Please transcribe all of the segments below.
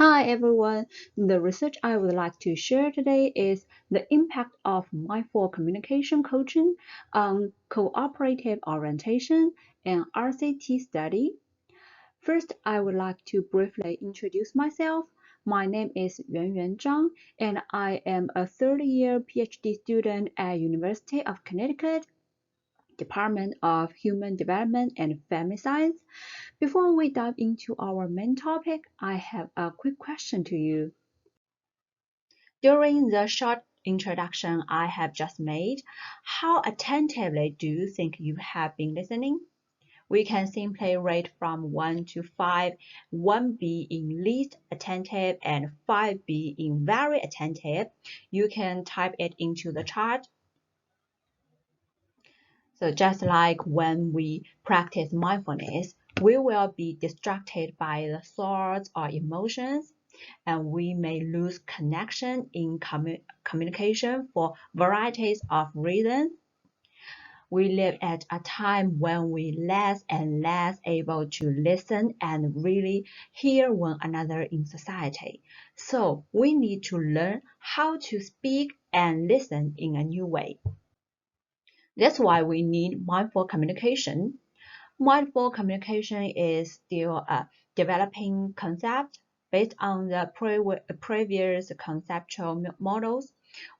Hi everyone. The research I would like to share today is the impact of mindful communication coaching on cooperative orientation and RCT study. First, I would like to briefly introduce myself. My name is Yuanyuan Zhang, and I am a third-year PhD student at University of Connecticut, Department of Human Development and Family Science. Before we dive into our main topic, I have a quick question to you. During the short introduction I have just made, how attentively do you think you have been listening? We can simply rate from 1 to 5, 1 being least attentive and 5 being very attentive. You can type it into the chart. So just like when we practice mindfulness, we will be distracted by the thoughts or emotions, and we may lose connection in communication for varieties of reasons. We live at a time when we less and less able to listen and really hear one another in society. So we need to learn how to speak and listen in a new way. That's why we need mindful communication. Mindful communication is still a developing concept. Based on the previous conceptual models,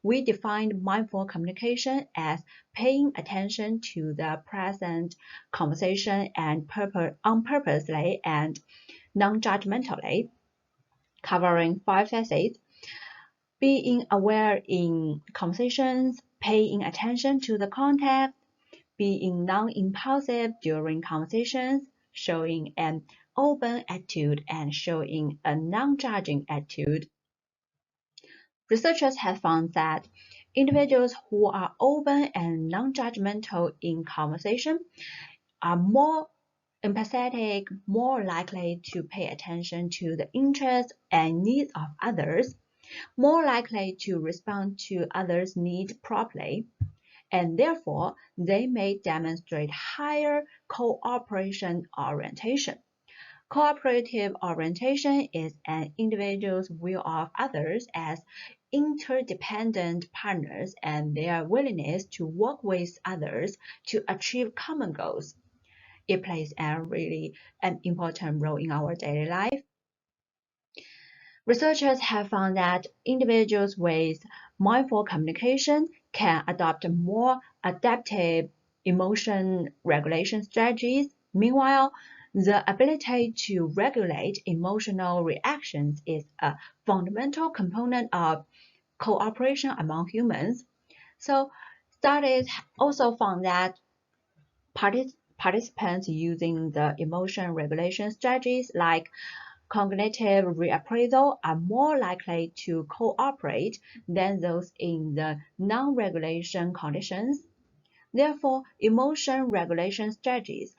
we defined mindful communication as paying attention to the present conversation and purposely and non-judgmentally, covering 5 facets: being aware in conversations, paying attention to the context, being non-impulsive during conversations, showing an open attitude, and showing a non-judging attitude. Researchers have found that individuals who are open and non-judgmental in conversation are more empathetic, more likely to pay attention to the interests and needs of others, more likely to respond to others' needs properly, and therefore they may demonstrate higher cooperation orientation. Cooperative orientation is an individual's view of others as interdependent partners and their willingness to work with others to achieve common goals. It plays an important role in our daily life. Researchers have found that individuals with mindful communication can adopt more adaptive emotion regulation strategies. Meanwhile, the ability to regulate emotional reactions is a fundamental component of cooperation among humans. So, studies also found that participants using the emotion regulation strategies like cognitive reappraisal are more likely to cooperate than those in the non-regulation conditions. Therefore, emotion regulation strategies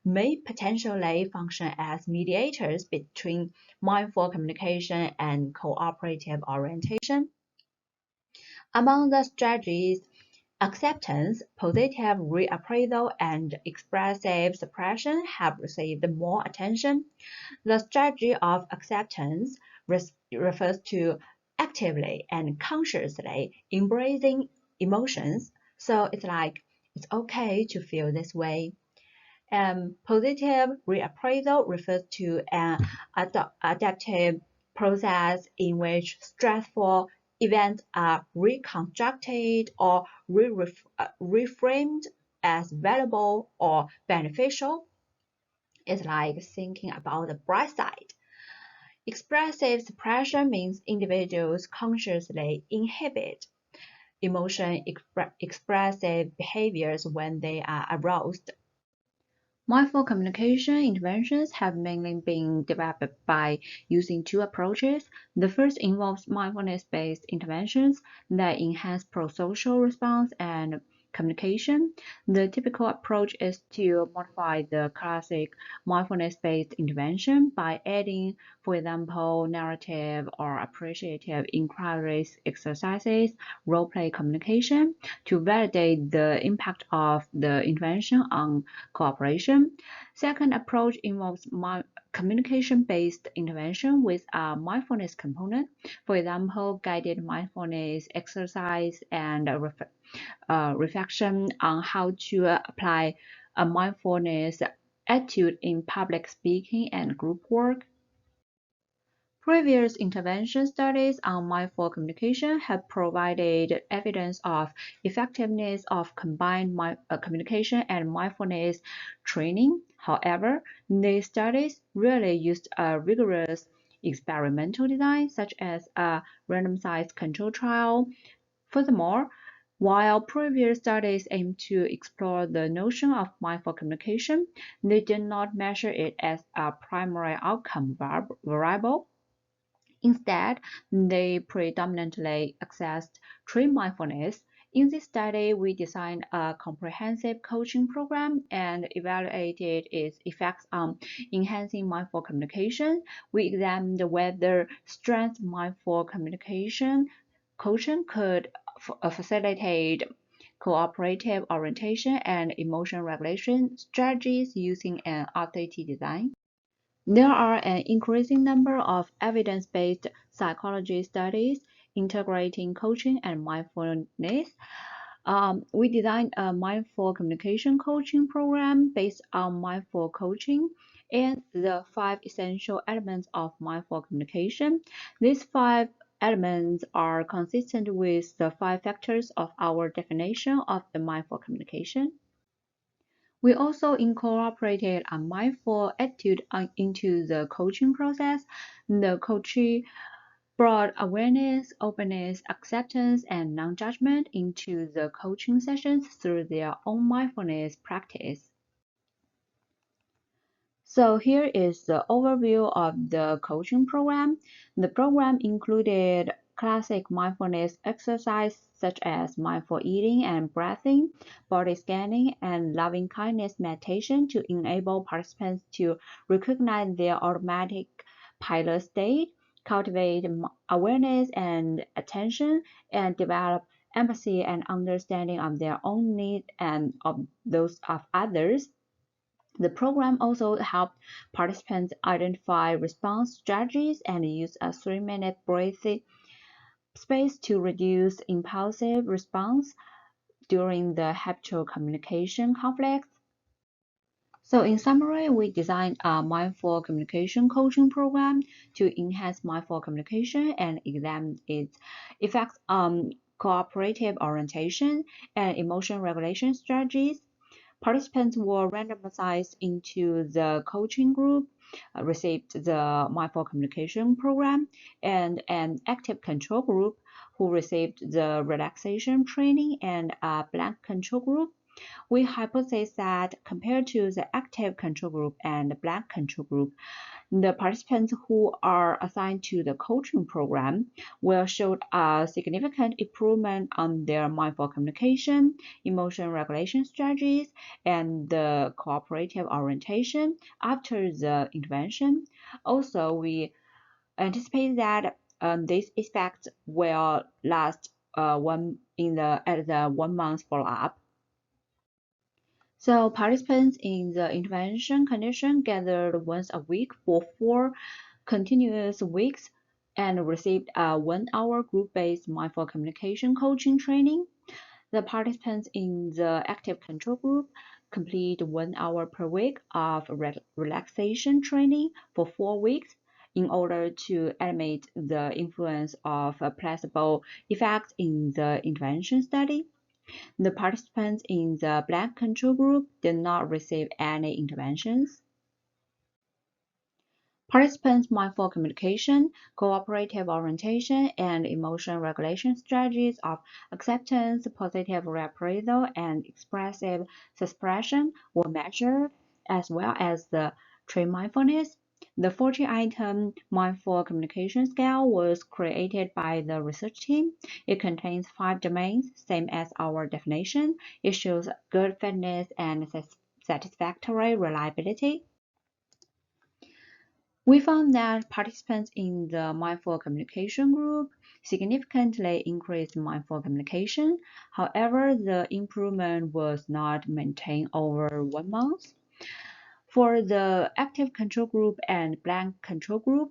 may potentially function as mediators between mindful communication and cooperative orientation. Among the strategies, acceptance, positive reappraisal, and expressive suppression have received more attention. The strategy of acceptance refers to actively and consciously embracing emotions. So it's like it's okay to feel this way. Positive reappraisal refers to an adaptive process in which stressful events are reconstructed or reframed as valuable or beneficial. It's like thinking about the bright side. Expressive suppression means individuals consciously inhibit expressive behaviors when they are aroused. Mindful communication interventions have mainly been developed by using 2 approaches. The first involves mindfulness-based interventions that enhance pro-social response and communication. The typical approach is to modify the classic mindfulness-based intervention by adding, for example, narrative or appreciative inquiries exercises, role-play communication to validate the impact of the intervention on cooperation. Second approach involves communication-based intervention with a mindfulness component. For example, guided mindfulness exercise and reflection on how to apply a mindfulness attitude in public speaking and group work. Previous intervention studies on mindful communication have provided evidence of effectiveness of combined communication and mindfulness training. However, these studies rarely used a rigorous experimental design, such as a randomized control trial. Furthermore, while previous studies aimed to explore the notion of mindful communication, they did not measure it as a primary outcome variable. Instead, they predominantly assessed tree mindfulness. In this study, we designed a comprehensive coaching program and evaluated its effects on enhancing mindful communication. We examined whether strength mindful communication coaching could facilitate cooperative orientation and emotion regulation strategies using an updated design. There are an increasing number of evidence-based psychology studies integrating coaching and mindfulness. We designed a mindful communication coaching program based on mindful coaching and the 5 essential elements of mindful communication. These 5 elements are consistent with the 5 factors of our definition of the mindful communication. We also incorporated a mindful attitude into the coaching process. The coachee brought awareness, openness, acceptance, and non-judgment into the coaching sessions through their own mindfulness practice. So here is the overview of the coaching program. The program included classic mindfulness exercise such as mindful eating and breathing, body scanning, and loving kindness meditation to enable participants to recognize their automatic pilot state, cultivate awareness and attention, and develop empathy and understanding of their own needs and of those of others. The program also helped participants identify response strategies and use a 3-minute breathing space to reduce impulsive response during the habitual communication conflicts. So in summary, we designed a mindful communication coaching program to enhance mindful communication and examine its effects on cooperative orientation and emotion regulation strategies. Participants were randomized into the coaching group, received the mindful communication program, and an active control group who received the relaxation training and a blank control group. We hypothesize that compared to the active control group and blank control group, the participants who are assigned to the coaching program will show a significant improvement on their mindful communication, emotion regulation strategies, and the cooperative orientation after the intervention. Also, we anticipate that these effects will last at the 1 month follow-up. So participants in the intervention condition gathered once a week for 4 continuous weeks and received a 1-hour group-based mindful communication coaching training. The participants in the active control group complete 1 hour per week of relaxation training for 4 weeks in order to eliminate the influence of placebo effects in the intervention study. The participants in the black control group did not receive any interventions. Participants' mindful communication, cooperative orientation, and emotion regulation strategies of acceptance, positive reappraisal, and expressive suppression were measured, as well as the tree mindfulness. The 40-item mindful communication scale was created by the research team. It contains 5 domains, same as our definition. It shows good fitness and satisfactory reliability. We found that participants in the mindful communication group significantly increased mindful communication. However, the improvement was not maintained over 1 month. For the active control group and blank control group,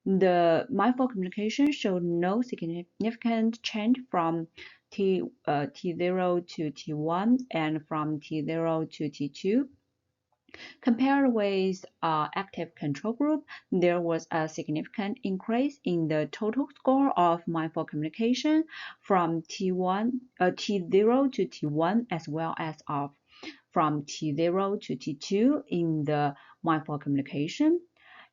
the mindful communication showed no significant change from T0 to T1 and from T0 to T2. Compared with active control group, there was a significant increase in the total score of mindful communication from T0 to T1 as well as from T0 to T2 in the mindful communication,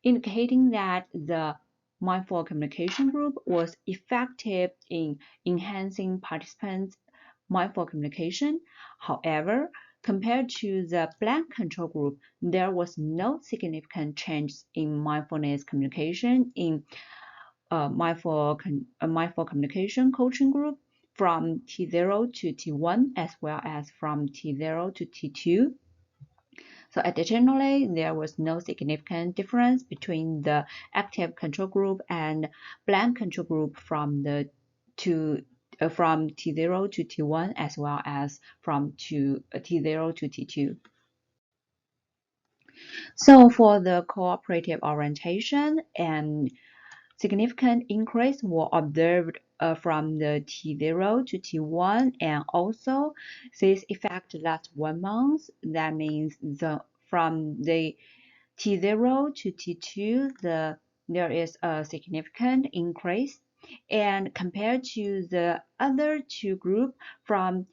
indicating that the mindful communication group was effective in enhancing participants' mindful communication. However, compared to the blank control group, there was no significant change in mindfulness communication in mindful communication coaching group from T0 to T1 as well as from T0 to T2. So additionally, there was no significant difference between the active control group and blank control group from T0 to T1 as well as from T0 to T2. So for the cooperative orientation, and significant increase were observed from the T0 to T1, and also this effect lasts 1 month. That means from the T0 to T2, there is a significant increase, and compared to the other two groups from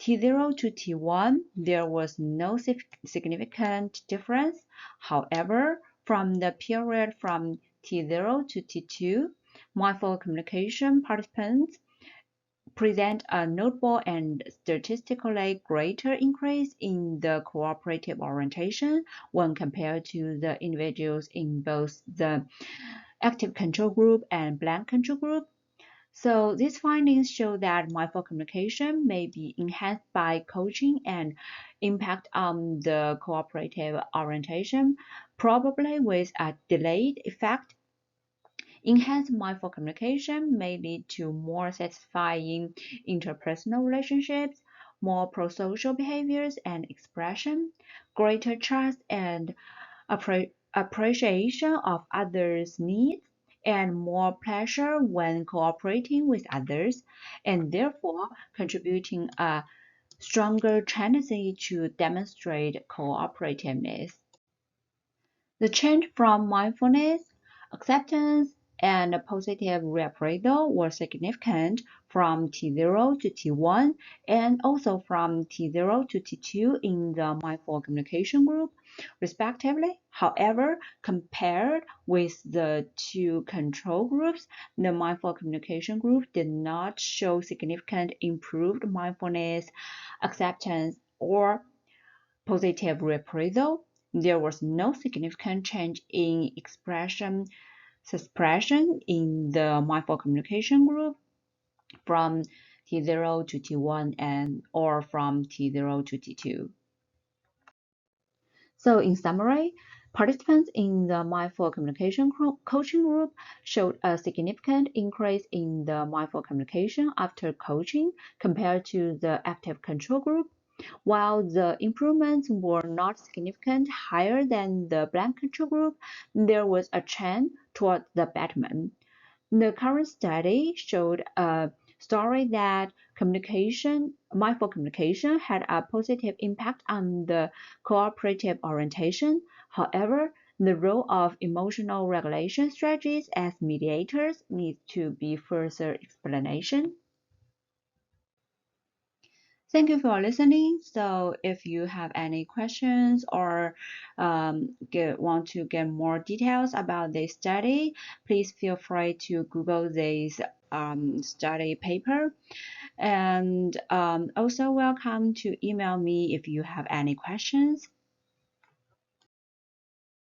T0 to T1, there was no significant difference. However, from the period from T0 to T2, mindful communication participants present a notable and statistically greater increase in the cooperative orientation when compared to the individuals in both the active control group and blank control group. So these findings show that mindful communication may be enhanced by coaching and impact on the cooperative orientation, probably with a delayed effect. Enhanced mindful communication may lead to more satisfying interpersonal relationships, more prosocial behaviors and expression, greater trust and appreciation of others' needs, and more pleasure when cooperating with others, and therefore contributing a stronger tendency to demonstrate cooperativeness. The change from mindfulness, acceptance, and positive reappraisal were significant from T0 to T1 and also from T0 to T2 in the mindful communication group, respectively. However, compared with the two control groups, the mindful communication group did not show significant improved mindfulness, acceptance, or positive reappraisal. There was no significant change in expression suppression in the mindful communication group from T0 to T1 or from T0 to T2. So in summary, participants in the mindful communication coaching group showed a significant increase in the mindful communication after coaching compared to the active control group. While the improvements were not significant higher than the blank control group, there was a trend toward the betterment. The current study showed a story that mindful communication had a positive impact on the cooperative orientation. However, the role of emotional regulation strategies as mediators needs to be further explanation. Thank you for listening. So if you have any questions or want to get more details about this study, please feel free to Google this study paper. And also welcome to email me if you have any questions.